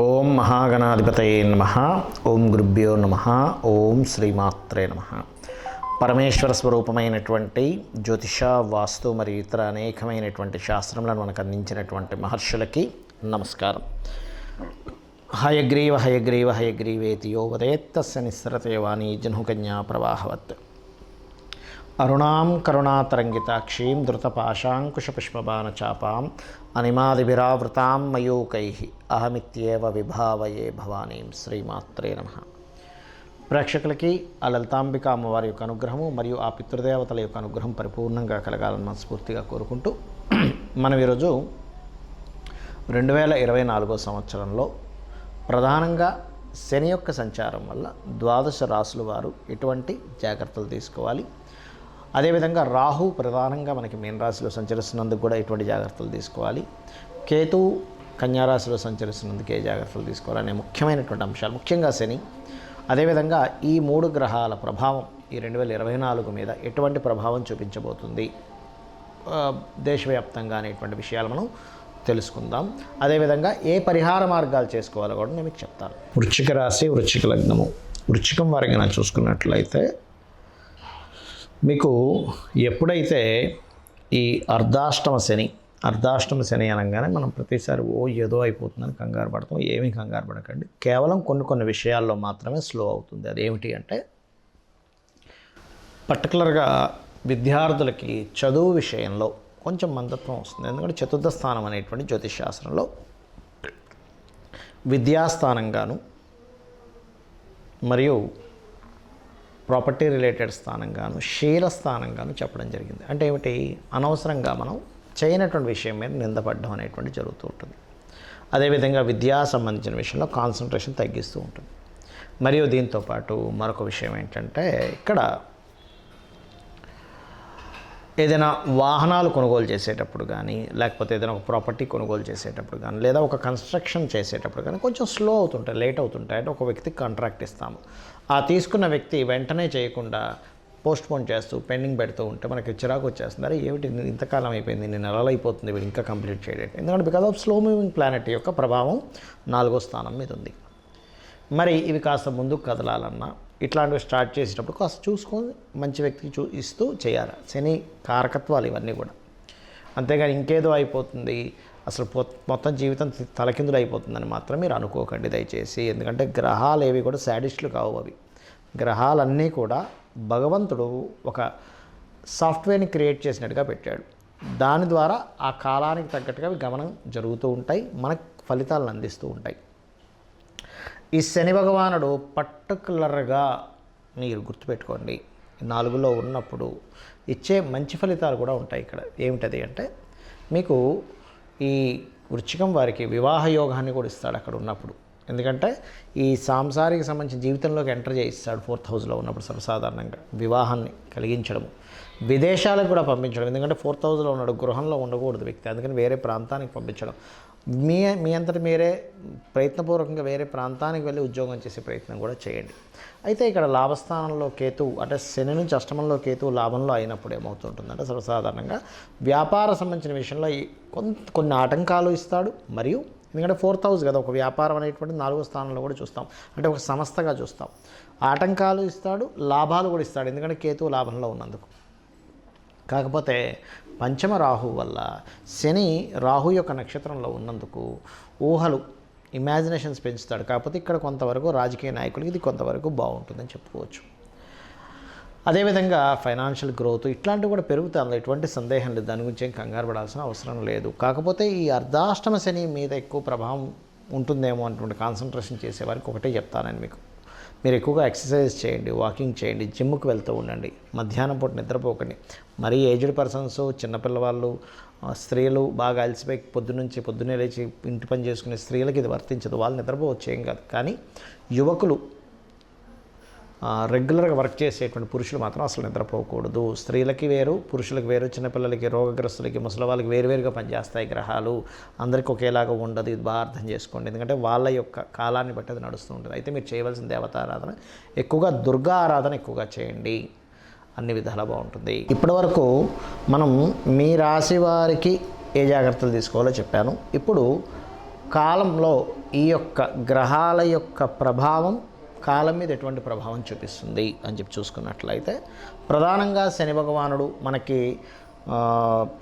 ఓం మహాగణాధిపతయే నమః. ఓం గురుభ్యో నమః. ఓం శ్రీమాత్రే నమః. పరమేశ్వర స్వరూపమైనటువంటి జ్యోతిష, వాస్తు మరియు ఇతర అనేకమైనటువంటి శాస్త్రములను మనకు అందించినటువంటి మహర్షులకి నమస్కారం. హయగ్రీవ హయగ్రీవ హయగ్రీవేతి యో వదేత్తస్య నిస్సరతే వాణీ జహ్నుకన్యా ప్రవాహవత్. అరుణాం కరుణాతరంగితాక్షీం ధృతపాశాంకుశపుష్పబాణచాపాం అనిమాదిభిరావృతాం మయూకైః అహమిత్యేవ విభావయే భవానీం. శ్రీమాత్రే నమః. ప్రేక్షకులకి ఆ లలితాంబిక అమ్మవారి యొక్క అనుగ్రహము మరియు ఆ పితృదేవతల యొక్క అనుగ్రహం పరిపూర్ణంగా కలగాలని మనస్ఫూర్తిగా కోరుకుంటూ మనం ఈరోజు 2024 సంవత్సరంలో ప్రధానంగా శని యొక్క సంచారం వల్ల ద్వాదశ రాశుల వారు ఎటువంటి జాగ్రత్తలు తీసుకోవాలి, అదేవిధంగా రాహు ప్రధానంగా మనకి మీనరాశిలో సంచరిస్తున్నందుకు కూడా ఎటువంటి జాగ్రత్తలు తీసుకోవాలి, కేతు కన్యారాశిలో సంచరిస్తున్నందుకు ఏ జాగ్రత్తలు తీసుకోవాలి అనే ముఖ్యమైనటువంటి అంశాలు, ముఖ్యంగా శని, అదేవిధంగా ఈ 3 గ్రహాల ప్రభావం ఈ 2024 మీద ఎటువంటి ప్రభావం చూపించబోతుంది దేశవ్యాప్తంగా అనేటువంటి విషయాలు మనం తెలుసుకుందాం. అదేవిధంగా ఏ పరిహార మార్గాలు చేసుకోవాలో కూడా నేను మీకు చెప్తాను. వృశ్చిక రాశి, వృశ్చిక లగ్నము. వృశ్చికం వారికి మనం చూసుకున్నట్లయితే మీకు ఎప్పుడైతే ఈ అర్ధాష్టమ శని అనగానే మనం ప్రతిసారి ఏదో అయిపోతుందని కంగారు పడతాం. ఏమీ కంగారు పడకండి. కేవలం కొన్ని విషయాల్లో మాత్రమే స్లో అవుతుంది. అదేమిటి అంటే పర్టికులర్గా విద్యార్థులకి చదువు విషయంలో కొంచెం మందత్వం వస్తుంది. ఎందుకంటే చతుర్థ స్థానం అనేటువంటి జ్యోతిష్ శాస్త్రంలో విద్యాస్థానంగాను మరియు ప్రాపర్టీ రిలేటెడ్ స్థానంగాను శీలస్థానంగాను చెప్పడం జరిగింది. అంటే ఏమిటి, అనవసరంగా మనం చేయనటువంటి విషయం మీద నిందపడడం అనేటువంటి జరుగుతూ ఉంటుంది. అదేవిధంగా విద్యా సంబంధించిన విషయంలో కాన్సన్ట్రేషన్ తగ్గిస్తూ ఉంటుంది. మరియు దీంతోపాటు మరొక విషయం ఏంటంటే ఇక్కడ ఏదైనా వాహనాలు కొనుగోలు చేసేటప్పుడు కానీ, లేకపోతే ఏదైనా ఒక ప్రాపర్టీ కొనుగోలు చేసేటప్పుడు కానీ, లేదా ఒక కన్స్ట్రక్షన్ చేసేటప్పుడు కానీ కొంచెం స్లో అవుతుంటాయి, లేట్ అవుతుంటాయి. అంటే ఒక వ్యక్తికి కాంట్రాక్ట్ ఇస్తాము, ఆ తీసుకున్న వ్యక్తి వెంటనే చేయకుండా పోస్ట్పోన్ చేస్తూ పెండింగ్ పెడుతూ ఉంటే మనకి చిరాకు వచ్చేస్తుంది. అరే ఏమిటి ఇంతకాలం అయిపోయింది, నేను నెలలు అయిపోతుంది, వీడు ఇంకా కంప్లీట్ చేయలేదు. ఎందుకంటే because of slow moving planet యొక్క ప్రభావం 4వ స్థానం మీద ఉంది. మరి ఇవి కాస్త ముందుకు కదలాలన్నా ఇట్లాంటివి స్టార్ట్ చేసేటప్పుడు కాస్త చూసుకొని మంచి వ్యక్తికి ఇస్తూ చేయాలి. శని కారకత్వాలు ఇవన్నీ కూడా. అంతేగాని ఇంకేదో అయిపోతుంది, అసలు మొత్తం జీవితం తలకిందులు అయిపోతుందని మాత్రం మీరు అనుకోకండి దయచేసి. ఎందుకంటే గ్రహాలు ఏవి కూడా శాడిస్టులు కావు. అవి గ్రహాలన్నీ కూడా భగవంతుడు ఒక సాఫ్ట్వేర్ని క్రియేట్ చేసినట్టుగా పెట్టాడు. దాని ద్వారా ఆ కాలానికి తగ్గట్టుగా అవి గమనం జరుగుతూ ఉంటాయి, మనకు ఫలితాలను అందిస్తూ ఉంటాయి. ఈ శని భగవానుడు పర్టికులర్గా మీరు గుర్తుపెట్టుకోండి, 4లో ఉన్నప్పుడు ఇచ్చే మంచి ఫలితాలు కూడా ఉంటాయి. ఇక్కడ ఏమిటది అంటే మీకు ఈ వృశ్చికం వారికి వివాహ యోగాన్ని కూడా ఇస్తాడు అక్కడ ఉన్నప్పుడు. ఎందుకంటే ఈ సాంసారిక సంబంధించిన జీవితంలోకి ఎంటర్ చేయిస్తాడు 4th హౌస్లో ఉన్నప్పుడు. సర్వసాధారణంగా వివాహాన్ని కలిగించడము, విదేశాలకు కూడా పంపించడం. ఎందుకంటే 4th హౌస్లో ఉన్నాడు, గృహంలో ఉండకూడదు వ్యక్తి, అందుకని వేరే ప్రాంతానికి పంపించడం. మీ అంతటి మీరే ప్రయత్నపూర్వకంగా వేరే ప్రాంతానికి వెళ్ళి ఉద్యోగం చేసే ప్రయత్నం కూడా చేయండి. అయితే ఇక్కడ లాభస్థానంలో కేతు, అంటే శని నుంచి అష్టమంలో కేతు లాభంలో అయినప్పుడు ఏమవుతుంటుందంటే సర్వసాధారణంగా వ్యాపార సంబంధించిన విషయంలో కొన్ని ఆటంకాలు ఇస్తాడు. మరియు ఎందుకంటే 4th హౌస్ కదా, ఒక వ్యాపారం అనేటువంటి 4వ స్థానంలో కూడా చూస్తాం, అంటే ఒక సంస్థగా చూస్తాం. ఆటంకాలు ఇస్తాడు, లాభాలు కూడా ఇస్తాడు, ఎందుకంటే కేతు లాభంలో ఉన్నందుకు. కాకపోతే పంచమ రాహు వల్ల శని రాహు యొక్క నక్షత్రంలో ఉన్నందుకు ఊహలు, ఇమాజినేషన్స్ పెంచుతాడు. కాకపోతే ఇక్కడ కొంతవరకు రాజకీయ నాయకులకి ఇది కొంతవరకు బాగుంటుందని చెప్పుకోవచ్చు. అదేవిధంగా ఫైనాన్షియల్ గ్రోత్ ఇట్లాంటివి కూడా పెరుగుతుంది, ఎటువంటి సందేహం లేదు, దాని గురించి ఏం కంగారు పడాల్సిన అవసరం లేదు. కాకపోతే ఈ అర్ధాష్టమ శని మీద ఎక్కువ ప్రభావం ఉంటుందేమో అటువంటి కాన్సన్ట్రేషన్ చేసేవారికి ఒకటే చెప్తానని మీకు. మీరు ఎక్కువగా ఎక్సర్సైజ్ చేయండి, వాకింగ్ చేయండి, జిమ్కి వెళ్తూ ఉండండి, మధ్యాహ్నం పూట నిద్రపోకండి. మరీ ఏజ్డ్ పర్సన్స్, చిన్నపిల్లవాళ్ళు, స్త్రీలు బాగా అలసిపోయి పొద్దున్నే లేచి ఇంటి పని చేసుకునే స్త్రీలకి ఇది వర్తించదు, వాళ్ళు నిద్రపోవచ్చు, ఏం కాదు. కానీ యువకులు, రెగ్యులర్గా వర్క్ చేసేటువంటి పురుషులు మాత్రం అసలు నిద్రపోకూడదు. స్త్రీలకి వేరు, పురుషులకు వేరు, చిన్నపిల్లలకి, రోగగ్రస్తులకి, ముసలి వాళ్ళకి వేరువేరుగా పనిచేస్తాయి గ్రహాలు. అందరికీ ఒకేలాగా ఉండదు, ఇది బాగా అర్థం చేసుకోండి. ఎందుకంటే వాళ్ళ యొక్క కాలాన్ని బట్టి అది నడుస్తూ ఉంటుంది. అయితే మీరు చేయవలసిన దేవతారాధన ఎక్కువగా దుర్గా ఆరాధన ఎక్కువగా చేయండి, అన్ని విధాలా బాగుంటుంది. ఇప్పటివరకు మనం మీ రాశి వారికి ఏ జాగ్రత్తలు తీసుకోవాలో చెప్పాను. ఇప్పుడు కాలంలో ఈ యొక్క గ్రహాల యొక్క ప్రభావం కాలం మీద ఎటువంటి ప్రభావం చూపిస్తుంది అని చెప్పి చూసుకున్నట్లయితే ప్రధానంగా శని భగవానుడు మనకి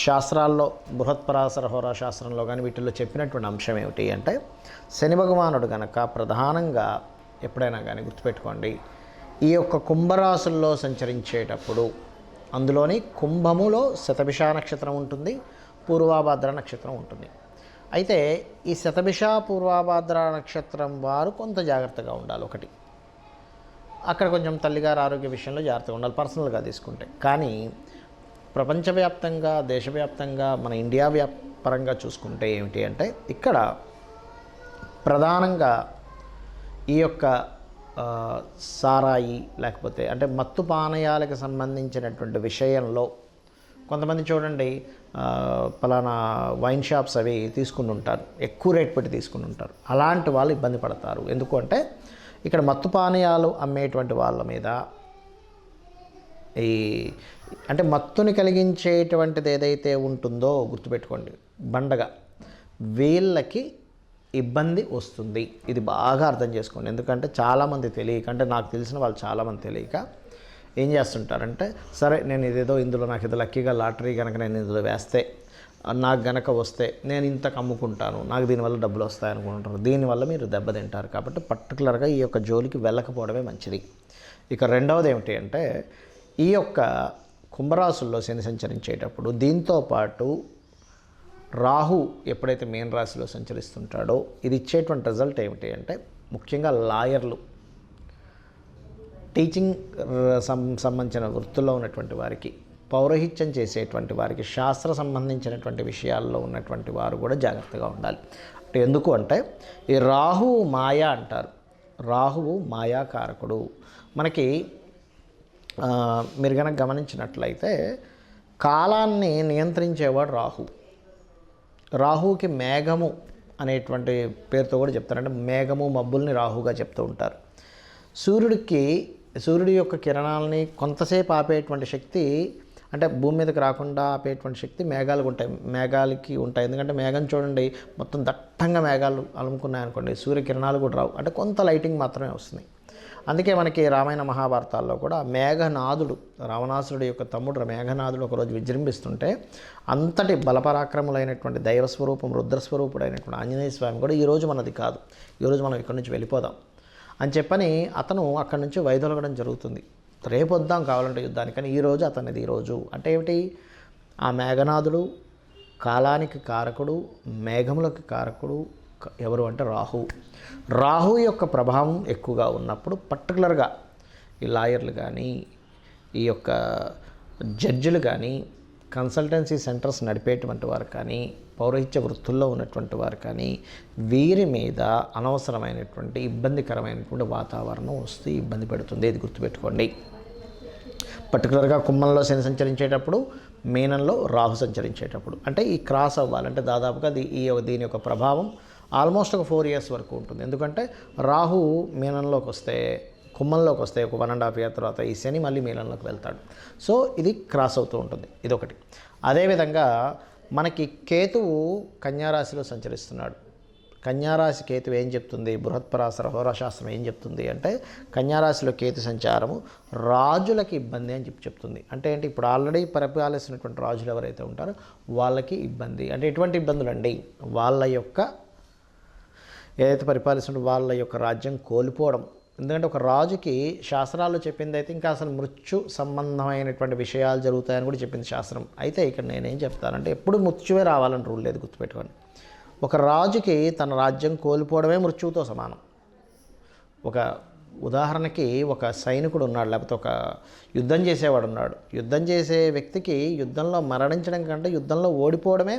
శాస్త్రాల్లో బృహత్పరాశర హోరా శాస్త్రంలో కానీ వీటిల్లో చెప్పినటువంటి అంశం ఏమిటి అంటే శని భగవానుడు కనుక ప్రధానంగా ఎప్పుడైనా కానీ గుర్తుపెట్టుకోండి ఈ యొక్క కుంభరాశుల్లో సంచరించేటప్పుడు అందులోని కుంభములో శతభిష నక్షత్రం ఉంటుంది, పూర్వాభాద్ర నక్షత్రం ఉంటుంది. అయితే ఈ శతభిష పూర్వాభాద్ర నక్షత్రం వారు కొంత జాగ్రత్తగా ఉండాలి. ఒకటి అక్కడ కొంచెం తల్లిగారి ఆరోగ్య విషయంలో జాగ్రత్తగా ఉండాలి పర్సనల్గా తీసుకుంటే. కానీ ప్రపంచవ్యాప్తంగా దేశవ్యాప్తంగా మన ఇండియా పరంగా చూసుకుంటే ఏమిటి అంటే ఇక్కడ ప్రధానంగా ఈ యొక్క సారాయి లేకపోతే అంటే మత్తు పానీయాలకు సంబంధించినటువంటి విషయంలో కొంతమంది చూడండి పలానా వైన్ షాప్స్ అవి తీసుకుని ఉంటారు, ఎక్కువ రేట్ పెట్టి తీసుకుని ఉంటారు. అలాంటి వాళ్ళు ఇబ్బంది పడతారు. ఎందుకు అంటే ఇక్కడ మత్తు పానీయాలు అమ్మేటువంటి వాళ్ళ మీద ఈ అంటే మత్తుని కలిగించేటువంటిది ఏదైతే ఉంటుందో గుర్తుపెట్టుకోండి, బండగా వీళ్ళకి ఇబ్బంది వస్తుంది. ఇది బాగా అర్థం చేసుకోండి. ఎందుకంటే చాలామంది తెలియక, అంటే నాకు తెలిసిన వాళ్ళు చాలామంది తెలియక ఏం చేస్తుంటారంటే సరే నేను ఇదేదో ఇందులో నాకు ఇది లక్కీగా లాటరీ కనుక నేను ఇందులో వేస్తే నాకు గనక వస్తే నేను ఇంతకు అమ్ముకుంటాను, నాకు దీనివల్ల డబ్బులు వస్తాయి అనుకుంటారు. దీనివల్ల మీరు దెబ్బతింటారు. కాబట్టి పర్టికులర్గా ఈ యొక్క జోలికి వెళ్ళకపోవడమే మంచిది. ఇక రెండవది ఏమిటి అంటే ఈ యొక్క కుంభరాశుల్లో శని సంచరించేటప్పుడు దీంతోపాటు రాహు ఎప్పుడైతే మీన రాశిలో సంచరిస్తుంటాడో ఇది ఇచ్చేటువంటి రిజల్ట్ ఏమిటి అంటే ముఖ్యంగా లాయర్లు, టీచింగ్ సంబంధించిన వృత్తుల్లో ఉన్నటువంటి వారికి, పౌరోహిత్యం చేసేటువంటి వారికి, శాస్త్ర సంబంధించినటువంటి విషయాల్లో ఉన్నటువంటి వారు కూడా జాగ్రత్తగా ఉండాలి. అంటే ఎందుకు అంటే ఈ రాహువు మాయా అంటారు. రాహువు మాయాకారకుడు. మనకి మీరు కనుక గమనించినట్లయితే కాలాన్ని నియంత్రించేవాడు రాహు. రాహువుకి మేఘము అనేటువంటి పేరుతో కూడా చెప్తారు. అంటే మేఘము మబ్బుల్ని రాహుగా చెప్తూ ఉంటారు. సూర్యుడి యొక్క కిరణాలని కొంతసేపు ఆపేటువంటి శక్తి, అంటే భూమి మీదకి రాకుండా ఆపేటువంటి శక్తి మేఘాలకి ఉంటాయి. ఎందుకంటే మేఘం చూడండి మొత్తం దట్టంగా మేఘాలు అలుముకున్నాయనుకోండి, సూర్యకిరణాలు కూడా రావు, అంటే కొంత లైటింగ్ మాత్రమే వస్తుంది. అందుకే మనకి రామాయణ మహాభారతాల్లో కూడా మేఘనాథుడు, రావణాసురుడు యొక్క తమ్ముడు మేఘనాథుడు ఒకరోజు విజృంభిస్తుంటే అంతటి బలపరాక్రములైనటువంటి దైవస్వరూపం రుద్రస్వరూపుడైనటువంటి ఆంజనేయ స్వామి కూడా ఈరోజు మనది కాదు, ఈరోజు మనం ఇక్కడి నుంచి వెళ్ళిపోదాం అని చెప్పని అతను అక్కడి నుంచి వైదొలగడం జరుగుతుంది. రేపు వద్దాం కావాలంటే యుద్ధానికి, కానీ ఈరోజు అతనిది ఈరోజు. అంటే ఏమిటి, ఆ మేఘనాథుడు కాలానికి కారకుడు, మేఘములకు కారకుడు ఎవరు అంటే రాహు యొక్క ప్రభావం ఎక్కువగా ఉన్నప్పుడు పర్టికులర్గా ఈ లాయర్లు కానీ, ఈ యొక్క జడ్జిలు కానీ, కన్సల్టెన్సీ సెంటర్స్ నడిపేటువంటి వారు కానీ, పౌరోహిత్య వృత్తుల్లో ఉన్నటువంటి వారు కానీ వీరి మీద అనవసరమైనటువంటి ఇబ్బందికరమైనటువంటి వాతావరణం వస్తే ఇబ్బంది పెడుతుంది. ఇది గుర్తుపెట్టుకోండి. పర్టికులర్గా కుంభంలో శని సంచరించేటప్పుడు, మీనంలో రాహు సంచరించేటప్పుడు అంటే ఈ క్రాస్ అవ్వాలంటే దాదాపుగా దీని యొక్క ప్రభావం ఆల్మోస్ట్ ఒక 4 years వరకు ఉంటుంది. ఎందుకంటే రాహు మీనంలోకి వస్తే, కుంభంలోకి వస్తే ఒక 1.5 year తర్వాత ఈ శని మళ్ళీ మీనంలోకి వెళ్తాడు. సో ఇది క్రాస్ అవుతూ ఉంటుంది. ఇదొకటి. అదేవిధంగా మనకి కేతువు కన్యారాశిలో సంచరిస్తున్నాడు. కన్యారాశి కేతువు ఏం చెప్తుంది, బృహత్పరాశర హోరాశాస్త్రం ఏం చెప్తుంది అంటే కన్యారాశిలో కేతు సంచారము రాజులకి ఇబ్బంది అని చెప్తుంది. అంటే ఏంటి, ఇప్పుడు ఆల్రెడీ పరిపాలిస్తున్నటువంటి రాజులు ఎవరైతే ఉంటారో వాళ్ళకి ఇబ్బంది. అంటే ఎటువంటి ఇబ్బందులు అండి, వాళ్ళ యొక్క ఏదైతే పరిపాలిస్తుంటే వాళ్ళ యొక్క రాజ్యం కోల్పోవడం. ఎందుకంటే ఒక రాజుకి శాస్త్రాల్లో చెప్పింది అయితే ఇంకా అసలు మృత్యు సంబంధమైనటువంటి విషయాలు జరుగుతాయని కూడా చెప్పింది శాస్త్రం. అయితే ఇక్కడ నేనేం చెప్తానంటే ఎప్పుడు మృత్యువే రావాలని రూల్ లేదు, గుర్తుపెట్టుకోండి. ఒక రాజుకి తన రాజ్యం కోల్పోవడమే మృత్యువుతో సమానం. ఒక ఉదాహరణకి ఒక సైనికుడు ఉన్నాడు, లేకపోతే ఒక యుద్ధం చేసేవాడు ఉన్నాడు. యుద్ధం చేసే వ్యక్తికి యుద్ధంలో మరణించడం కంటే యుద్ధంలో ఓడిపోవడమే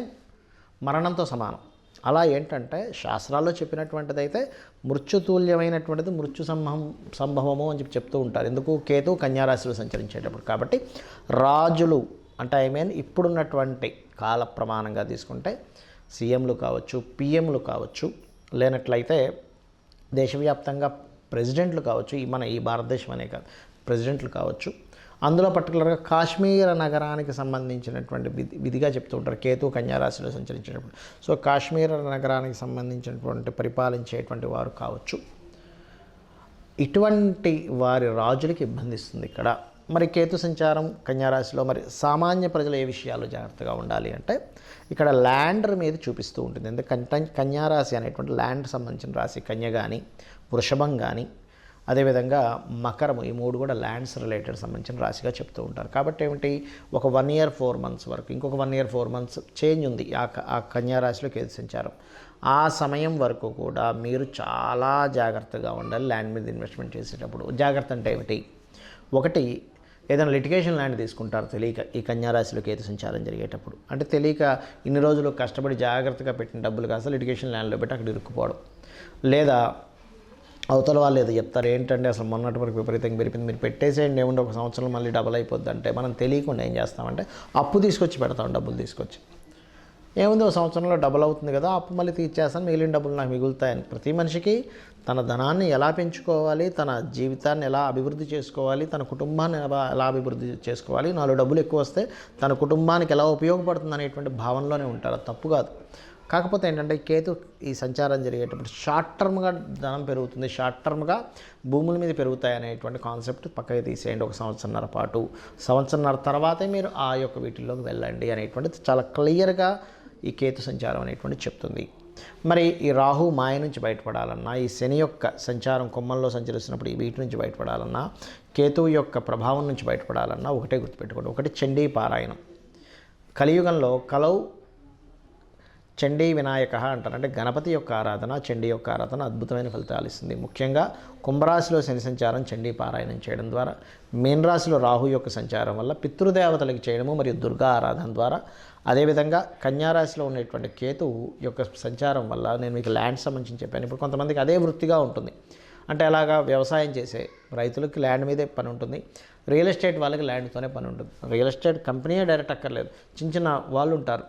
మరణంతో సమానం. అలా ఏంటంటే శాస్త్రాల్లో చెప్పినటువంటిదైతే మృత్యుతుల్యమైనటువంటిది మృత్యు సంభవము అని చెప్తూ ఉంటారు. ఎందుకు, కేతు కన్యారాశిలో సంచరించేటప్పుడు. కాబట్టి రాజులు అంటే ఇప్పుడున్నటువంటి కాల ప్రమాణంగా తీసుకుంటే సీఎంలు కావచ్చు, పిఎంలు కావచ్చు, లేనట్లయితే దేశవ్యాప్తంగా ప్రెసిడెంట్లు కావచ్చు, ఈ భారతదేశం అనే కాదు, ప్రెసిడెంట్లు కావచ్చు, అందులో పర్టికులర్గా కాశ్మీర నగరానికి సంబంధించినటువంటి విధిగా చెప్తూ ఉంటారు కేతు కన్యా రాశిలో సంచరించినప్పుడు. సో కాశ్మీర నగరానికి సంబంధించినటువంటి పరిపాలించేటువంటి వారు కావచ్చు. ఇటువంటి వారి రాజులకి ఇబ్బంది ఇస్తుంది ఇక్కడ. మరి కేతు సంచారం కన్యారాశిలో మరి సామాన్య ప్రజలు ఏ విషయాలు జాగ్రత్తగా ఉండాలి అంటే ఇక్కడ ల్యాండర్ మీద చూపిస్తూ ఉంటుంది. ఎందుకంటే కన్యారాశి అనేటువంటి ల్యాండ్ సంబంధించిన రాశి. కన్య కానీ, వృషభం కానీ, అదేవిధంగా మకరము, ఈ మూడు కూడా ల్యాండ్స్ రిలేటెడ్ సంబంధించిన రాశిగా చెప్తూ ఉంటారు. కాబట్టి ఏమిటి, ఒక 1 year 4 months వరకు, ఇంకొక 1 year 4 months చేంజ్ ఉంది ఆ కన్యారాశిలో కేతు సంచారం. ఆ సమయం వరకు కూడా మీరు చాలా జాగ్రత్తగా ఉండాలి ల్యాండ్ మీద ఇన్వెస్ట్మెంట్ చేసేటప్పుడు. జాగ్రత్త అంటే ఏమిటి, ఒకటి ఏదైనా లిటిగేషన్ ల్యాండ్ తీసుకుంటారు తెలియక ఈ కన్యారాశిలో కేతు సంచారం జరిగేటప్పుడు. అంటే తెలియక ఇన్ని రోజులు కష్టపడి జాగ్రత్తగా పెట్టిన డబ్బులు కాస్త లిటిగేషన్ ల్యాండ్లో పెట్టి అక్కడ ఇరుక్కుపోవడం, లేదా అవతల వాళ్ళు ఏదో చెప్తారు ఏంటంటే అసలు మొన్నటి వరకు విపరీతంగా పెరిగింది, మీరు పెట్టేసేయండి ఏముంటే 1 సంవత్సరం మళ్ళీ డబల్ అయిపోద్ది అంటే మనం తెలియకుండా ఏం చేస్తామంటే అప్పు తీసుకొచ్చి పెడతాం. డబ్బులు తీసుకొచ్చి ఏముంది 1 సంవత్సరంలో డబుల్ అవుతుంది కదా, అప్పు మళ్ళీ తీర్చేస్తాను, మిగిలిన డబ్బులు నాకు మిగులుతాయని. ప్రతి మనిషికి తన ధనాన్ని ఎలా పెంచుకోవాలి, తన జీవితాన్ని ఎలా అభివృద్ధి చేసుకోవాలి, తన కుటుంబాన్ని ఎలా అభివృద్ధి చేసుకోవాలి, 4 డబ్బులు ఎక్కువ వస్తే తన కుటుంబానికి ఎలా ఉపయోగపడుతుంది అనేటువంటి భావనలోనే ఉంటారు. అది తప్పు కాదు. కాకపోతే ఏంటంటే కేతు ఈ సంచారం జరిగేటప్పుడు షార్ట్ టర్మ్గా ధనం పెరుగుతుంది, షార్ట్ టర్మ్గా భూముల మీద పెరుగుతాయి అనేటువంటి కాన్సెప్ట్ పక్కకి తీసేయండి. 1 సంవత్సరంన్నర పాటు, సంవత్సరంన్నర తర్వాతే మీరు ఆ యొక్క వీటిల్లోకి వెళ్ళండి అనేటువంటిది చాలా క్లియర్గా ఈ కేతు సంచారం అనేటువంటి చెప్తుంది. మరి ఈ రాహు మాయ నుంచి బయటపడాలన్నా, ఈ శని యొక్క సంచారం కొమ్మల్లో సంచరిస్తున్నప్పుడు ఈ వీటి నుంచి బయటపడాలన్నా, కేతువు యొక్క ప్రభావం నుంచి బయటపడాలన్నా ఒకటే గుర్తుపెట్టుకోండి. ఒకటి చండీ పారాయణం. కలియుగంలో కలౌ చండీ వినాయక అంటారు. అంటే గణపతి యొక్క ఆరాధన, చండీ యొక్క ఆరాధన అద్భుతమైన ఫలితాలు ఇస్తుంది. ముఖ్యంగా కుంభరాశిలో శని సంచారం చండీ పారాయణం చేయడం ద్వారా, మీన రాశిలో రాహు యొక్క సంచారం వల్ల పితృదేవతలకు చేయడము మరియు దుర్గా ఆరాధన ద్వారా, అదేవిధంగా కన్యారాశిలో ఉన్నటువంటి కేతువు యొక్క సంచారం వల్ల నేను మీకు ల్యాండ్ సంబంధించి చెప్పాను. ఇప్పుడు కొంతమందికి అదే వృత్తిగా ఉంటుంది. అంటే అలాగా వ్యవసాయం చేసే రైతులకి ల్యాండ్ మీదే పని ఉంటుంది, రియల్ ఎస్టేట్ వాళ్ళకి ల్యాండ్తోనే పని ఉంటుంది. రియల్ ఎస్టేట్ కంపెనీయే డైరెక్ట్ అక్కర్లేదు, చిన్న చిన్న వాళ్ళు ఉంటారు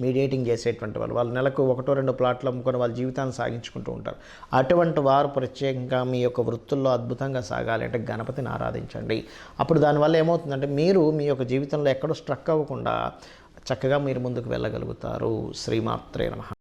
మీడియేటింగ్ చేసేటువంటి వాళ్ళు నెలకు 1-2 ప్లాట్లు అమ్ముకొని వాళ్ళ జీవితాన్ని సాగించుకుంటూ ఉంటారు. అటువంటి వారు ప్రత్యేకంగా మీ యొక్క వృత్తుల్లో అద్భుతంగా సాగాలి అంటే గణపతిని ఆరాధించండి. అప్పుడు దానివల్ల ఏమవుతుందంటే మీరు మీ యొక్క జీవితంలో ఎక్కడో స్ట్రక్ అవ్వకుండా చక్కగా మీరు ముందుకు వెళ్ళగలుగుతారు. శ్రీమాత్రే నమః.